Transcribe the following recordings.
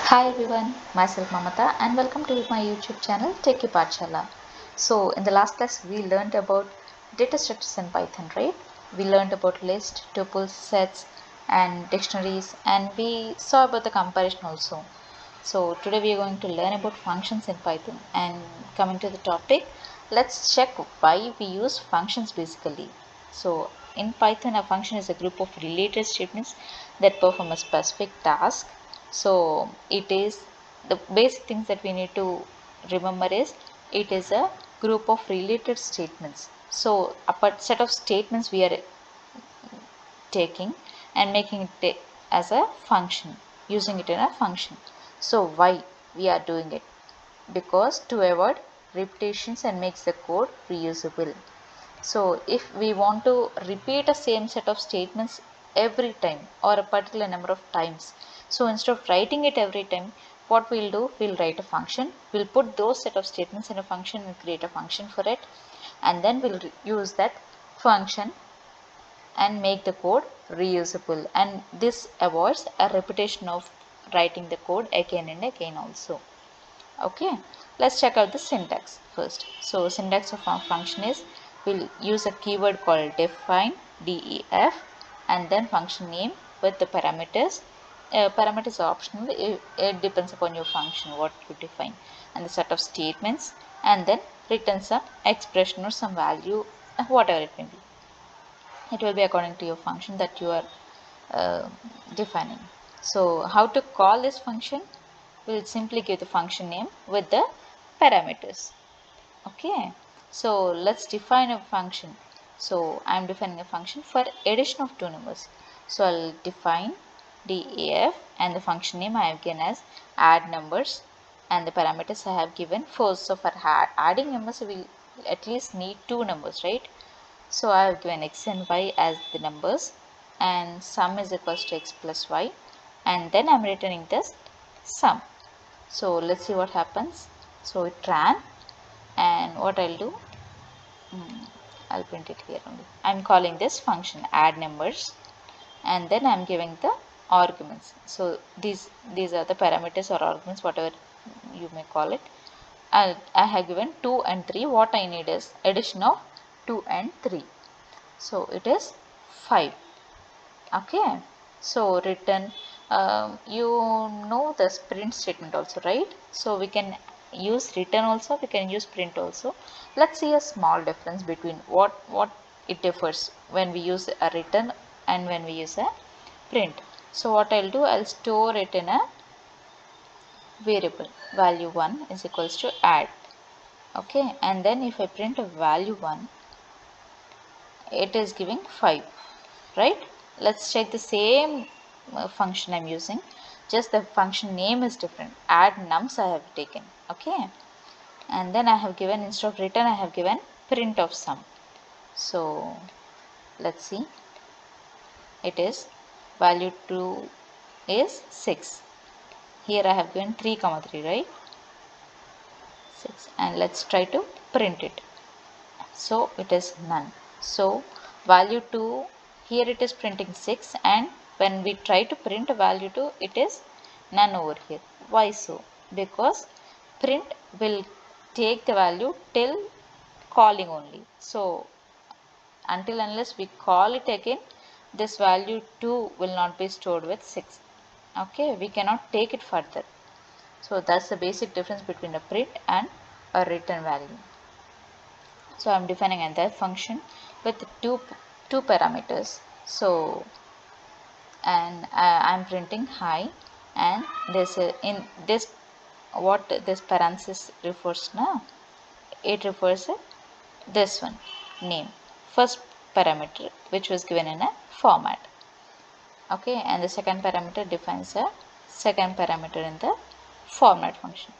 Hi everyone, myself Mamata and welcome to my YouTube channel Techie Pathshala. So in the last class we learned about data structures in Python, right? We learned about list, tuples, sets and dictionaries, and we saw about the comparison also. So today we are going to learn about functions in Python, and coming to the topic, let's check why we use functions basically. So in Python, a function is a group of related statements that perform a specific task. So it is the basic things that we need to remember is it is a group of related statements. So a set of statements we are taking and making it as a function, using it in a function. So why we are doing it? Because to avoid repetitions and makes the code reusable. So if we want to repeat a same set of statements every time or a particular number of times, so instead of writing it every time, what we'll do, we'll write a function, we'll put those set of statements in a function and create a function for it, and then we'll use that function and make the code reusable, and this avoids a repetition of writing the code again and again also. Okay, let's check out the syntax first. So syntax of our function is we'll use a keyword called define, def, and then function name with the parameters. Parameter is optional, it depends upon your function what you define, and the set of statements, and then return some expression or some value, whatever it may be. It will be according to your function that you are defining. So how to call this function? We'll simply give the function name with the parameters. Okay, so let's define a function. So I'm defining a function for addition of two numbers. So I'll define def, and the function name I have given as add numbers, and the parameters I have given first. So for adding numbers we will at least need two numbers, right? So I have given x and y as the numbers, and sum is equals to x plus y, and then I'm returning this sum. So let's see what happens. So it ran, and what I'll do, I'll print it here only. I'm calling this function add numbers, and then I'm giving the arguments. So these are the parameters or arguments, whatever you may call it. I have given 2 and 3. What I need is addition of 2 and 3. So it is 5. Okay, so return, you know this print statement also, right? So we can use return also, we can use print also. Let's see a small difference between what it differs when we use a return and when we use a print. So what I'll do, I'll store it in a variable. Value 1 is equals to add. Okay, and then if I print a value 1, it is giving 5, right? Let's check the same function I'm using, just the function name is different. Add nums I have taken. Okay, and then I have given, instead of return I have given print of sum. So let's see, it is value 2 is 6. Here I have given 3 comma 3, right? 6, and let's try to print it. So it is none. So value 2, here it is printing 6, and when we try to print value 2, it is none over here. Why so? Because print will take the value till calling only. So until unless we call it again, this value 2 will not be stored with 6. Okay, we cannot take it further. So that's the basic difference between a print and a return value. So I'm defining another function with two parameters. So and I'm printing hi, and this in this, what this parenthesis refers now, it refers to this one, name, first parameter, which was given in a format. Okay, and the second parameter defines a second parameter in the format function.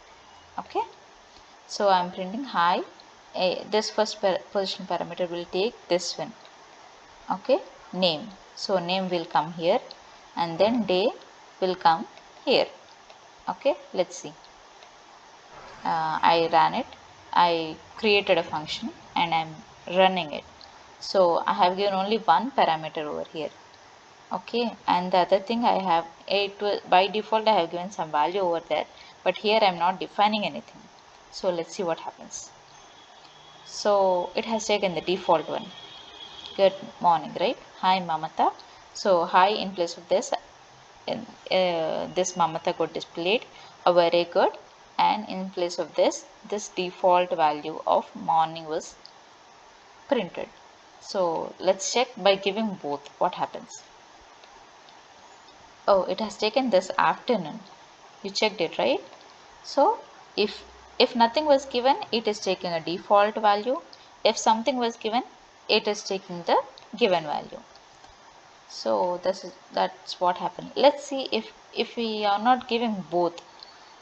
Okay, so I'm printing hi. This first position parameter will take this one. Okay, name. So name will come here, and then day will come here. Okay, let's see. I ran it. I created a function and I'm running it. So I have given only one parameter over here. Okay, and the other thing I have, by default I have given some value over there, but here I'm not defining anything. So let's see what happens. So it has taken the default one. Good morning, right? Hi Mamata. So hi in place of this, this Mamata got displayed. Very good. And in place of this default value of morning was printed. So let's check by giving both what happens. Oh, it has taken this afternoon. You checked it, right? So if nothing was given, it is taking a default value. If something was given, it is taking the given value. So that's what happened. Let's see if we are not giving both,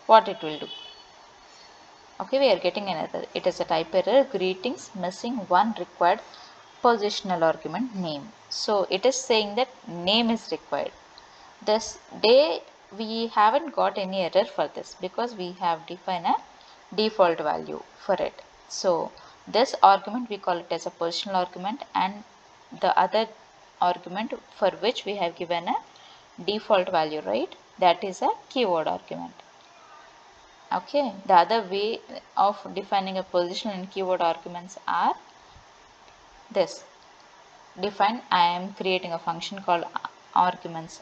what it will do. Okay, we are getting another. It is a type error. Greetings missing one required positional argument name. So it is saying that name is required. This day we haven't got any error for this because we have defined a default value for it. So this argument we call it as a positional argument, and the other argument for which we have given a default value, right? That is a keyword argument. Okay, the other way of defining a position and keyword arguments are this. Define, I am creating a function called arguments.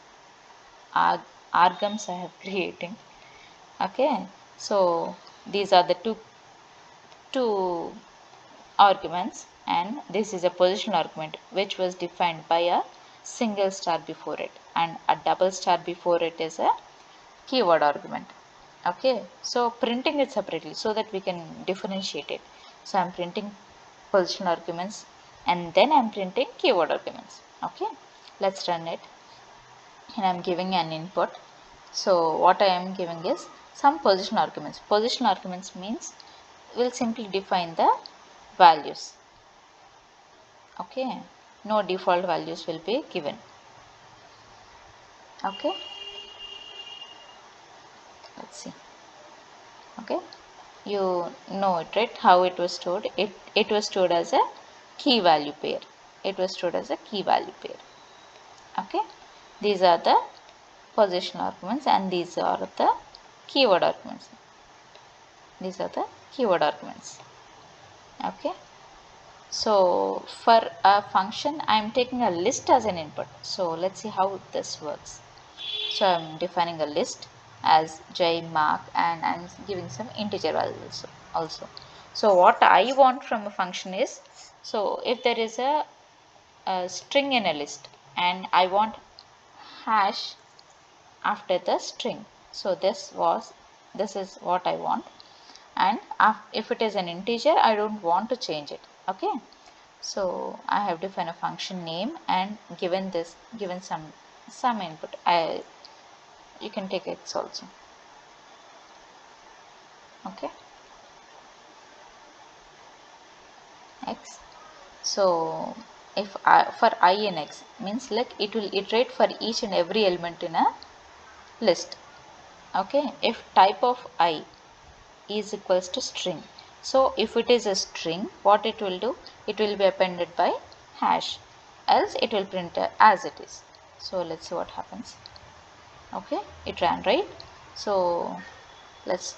Arguments I have creating. Okay, so these are the two arguments, and this is a positional argument which was defined by a single star before it, and a double star before it is a keyword argument. Okay, so printing it separately so that we can differentiate it. So I'm printing positional arguments and then I'm printing keyword arguments. Okay, let's run it, and I'm giving an input. So what I am giving is some positional arguments. Positional arguments means we'll simply define the values. Okay, no default values will be given. Okay, let's see. Okay, you know it, right? How it was stored. It was stored as a key value pair. It was stored as a key value pair. Okay, these are the positional arguments and these are the keyword arguments. These are the keyword arguments. Okay, so for a function I am taking a list as an input. So let's see how this works. So I'm defining a list as j mark and I'm giving some integer values also. So what I want from a function is, so if there is a string in a list and I want hash after the string, so this is what I want, and if it is an integer I don't want to change it. Okay, so I have defined a function name and given some input. You can take x also. Okay, x. So if for I in x means like it will iterate for each and every element in a list. Okay, if type of I is equals to string, so if it is a string, what it will do, it will be appended by hash, else it will print as it is. So let's see what happens. Okay, it ran, right? So let's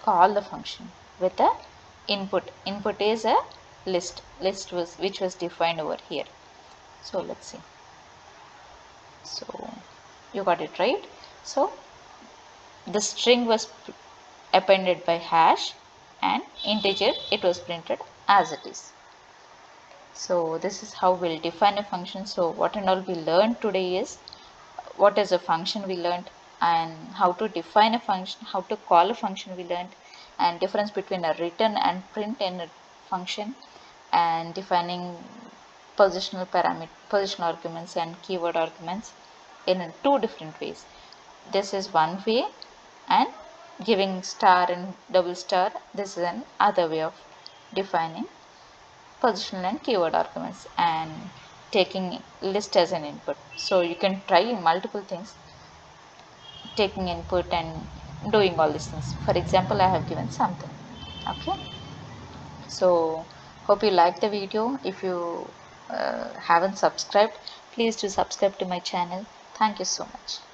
call the function with the input is a list which was defined over here. So let's see. So you got it, right? So the string was appended by hash and integer it was printed as it is. So this is how we'll define a function. So what and all we learned today is what is a function we learned, and how to define a function, how to call a function we learned, and difference between a return and print in a function, and defining positional arguments and keyword arguments in two different ways. This is one way, and giving star and double star, this is another way of defining positional and keyword arguments and taking list as an input. So you can try multiple things, taking input and doing all these things. For example, I have given something. Okay, so hope you like the video. If you haven't subscribed, Please do subscribe to my channel. Thank you so much.